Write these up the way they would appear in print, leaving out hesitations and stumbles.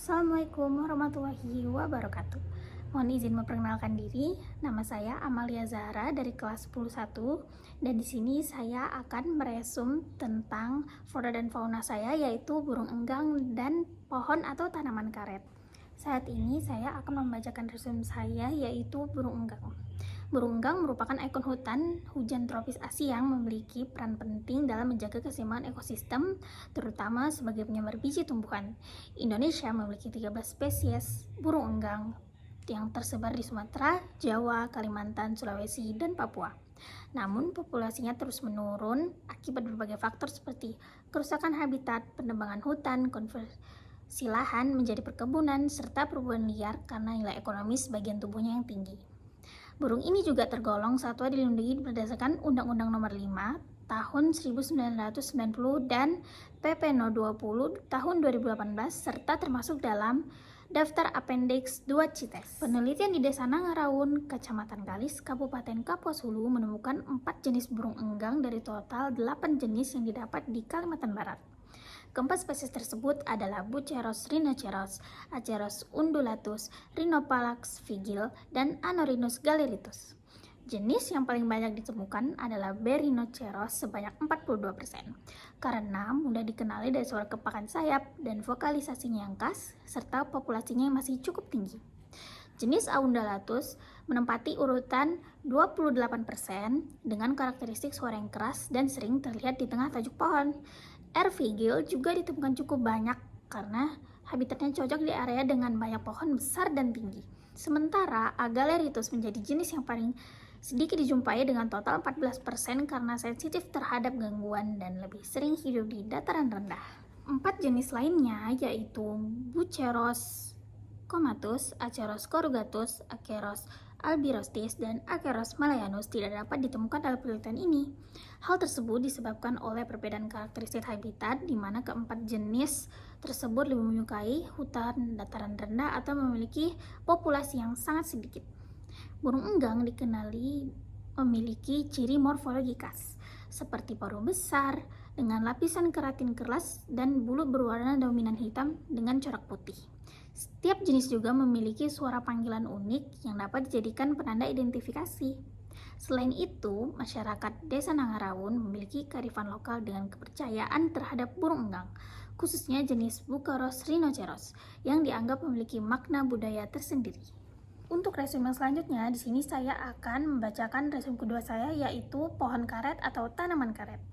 Assalamualaikum warahmatullahi wabarakatuh. Mohon izin memperkenalkan diri. Nama saya Amalia Zahra dari kelas 101 dan di sini saya akan meresum tentang flora dan fauna saya, yaitu burung enggang dan pohon atau tanaman karet. Saat ini saya akan membacakan resum saya, yaitu burung enggang. Burung enggang merupakan ikon hutan hujan tropis Asia yang memiliki peran penting dalam menjaga keseimbangan ekosistem, terutama sebagai penyambar biji tumbuhan. Indonesia memiliki 13 spesies burung enggang yang tersebar di Sumatera, Jawa, Kalimantan, Sulawesi, dan Papua. Namun populasinya terus menurun akibat berbagai faktor seperti kerusakan habitat, penebangan hutan, konversi lahan menjadi perkebunan, serta perburuan liar karena nilai ekonomis bagian tubuhnya yang tinggi. Burung ini juga tergolong satwa dilindungi berdasarkan Undang-Undang Nomor 5 Tahun 1990 dan PP No. 20 Tahun 2018 serta termasuk dalam Daftar Appendix 2 CITES. Penelitian di Desa Nangaraun, Kecamatan Kalis, Kabupaten Kapuas Hulu menemukan 4 jenis burung enggang dari total 8 jenis yang didapat di Kalimantan Barat. Keempat spesies tersebut adalah Buceros rhinoceros, Acerus undulatus, Rhinopalax vigil, dan Anorhinus galeritus. Jenis yang paling banyak ditemukan adalah B. rhinoceros sebanyak 42%, karena mudah dikenali dari suara kepakan sayap dan vokalisasinya yang khas, serta populasinya yang masih cukup tinggi. Jenis A. undulatus menempati urutan 28% dengan karakteristik suara yang keras dan sering terlihat di tengah tajuk pohon. R. vigil juga ditemukan cukup banyak karena habitatnya cocok di area dengan banyak pohon besar dan tinggi. Sementara A. galeritus menjadi jenis yang paling sedikit dijumpai dengan total 14% karena sensitif terhadap gangguan dan lebih sering hidup di dataran rendah. 4 jenis lainnya yaitu Buceros comatus, Acerus corrugatus, Akeros albirostis, dan Akeros malayanus tidak dapat ditemukan dalam penelitian ini. Hal tersebut disebabkan oleh perbedaan karakteristik habitat di mana keempat jenis tersebut lebih menyukai hutan dataran rendah atau memiliki populasi yang sangat sedikit. Burung enggang dikenali memiliki ciri morfologi khas, seperti paruh besar dengan lapisan keratin keras dan bulu berwarna dominan hitam dengan corak putih. Setiap jenis juga memiliki suara panggilan unik yang dapat dijadikan penanda identifikasi. Selain itu, masyarakat Desa Nangaraun memiliki kearifan lokal dengan kepercayaan terhadap burung enggang, khususnya jenis Buceros rhinoceros yang dianggap memiliki makna budaya tersendiri. Untuk resume selanjutnya, di sini saya akan membacakan resume kedua saya, yaitu pohon karet atau tanaman karet.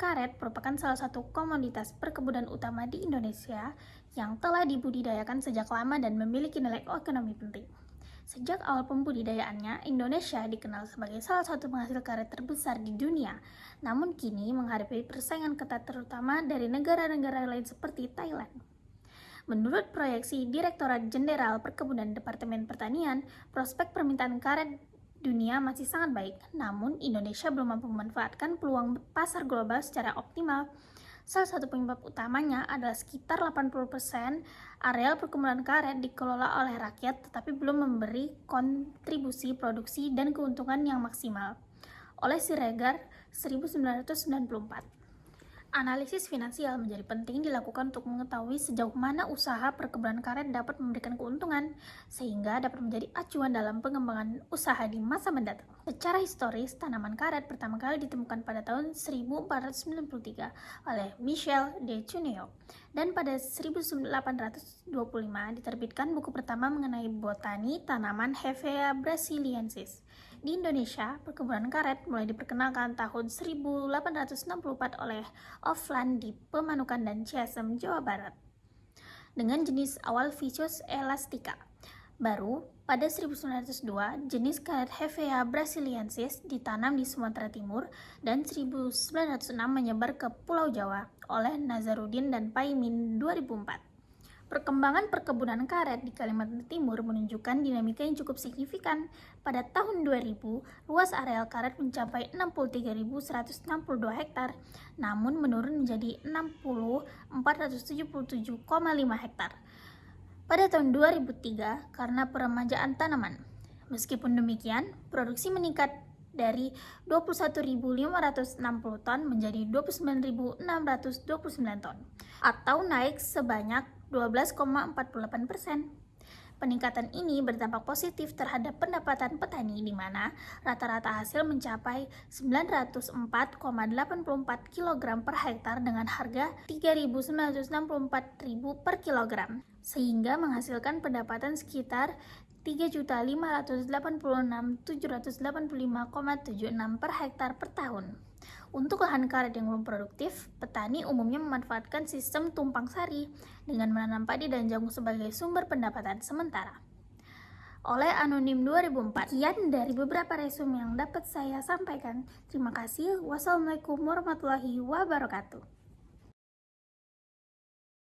Karet merupakan salah satu komoditas perkebunan utama di Indonesia yang telah dibudidayakan sejak lama dan memiliki nilai ekonomi penting. Sejak awal pembudidayaannya, Indonesia dikenal sebagai salah satu penghasil karet terbesar di dunia. Namun kini menghadapi persaingan ketat terutama dari negara-negara lain seperti Thailand. Menurut proyeksi Direktorat Jenderal Perkebunan Departemen Pertanian, prospek permintaan karet dunia masih sangat baik, namun Indonesia belum mampu memanfaatkan peluang pasar global secara optimal. Salah satu penyebab utamanya adalah sekitar 80% areal perkebunan karet dikelola oleh rakyat tetapi belum memberi kontribusi produksi dan keuntungan yang maksimal. Oleh Siregar 1994. Analisis finansial menjadi penting dilakukan untuk mengetahui sejauh mana usaha perkebunan karet dapat memberikan keuntungan, sehingga dapat menjadi acuan dalam pengembangan usaha di masa mendatang. Secara historis, tanaman karet pertama kali ditemukan pada tahun 1493 oleh Michel de Cuneo, dan pada 1825 diterbitkan buku pertama mengenai botani tanaman Hevea brasiliensis. Di Indonesia, perkebunan karet mulai diperkenalkan tahun 1864 oleh Oflan di Pemanukan dan Ciasem, Jawa Barat, dengan jenis awal Ficus elastica. Baru pada 1902, jenis karet Hevea brasiliensis ditanam di Sumatera Timur dan 1906 menyebar ke Pulau Jawa oleh Nazarudin dan Paimin 2004. Perkembangan perkebunan karet di Kalimantan Timur menunjukkan dinamika yang cukup signifikan. Pada tahun 2000, luas areal karet mencapai 63.162 hektar, namun menurun menjadi 60.477,5 hektar pada tahun 2003 karena peremajaan tanaman. Meskipun demikian, produksi meningkat dari 21.560 ton menjadi 29.629 ton, atau naik sebanyak 12,48%. Peningkatan ini berdampak positif terhadap pendapatan petani di mana rata-rata hasil mencapai 904,84 kg per hektar dengan harga 3.964.000 per kilogram, sehingga menghasilkan pendapatan sekitar 3.586.785,76 per hektar per tahun. Untuk lahan karet yang belum produktif, petani umumnya memanfaatkan sistem tumpang sari dengan menanam padi dan jagung sebagai sumber pendapatan sementara. Oleh Anonim 2004, sekian dari beberapa resume yang dapat saya sampaikan. Terima kasih. Wassalamualaikum warahmatullahi wabarakatuh.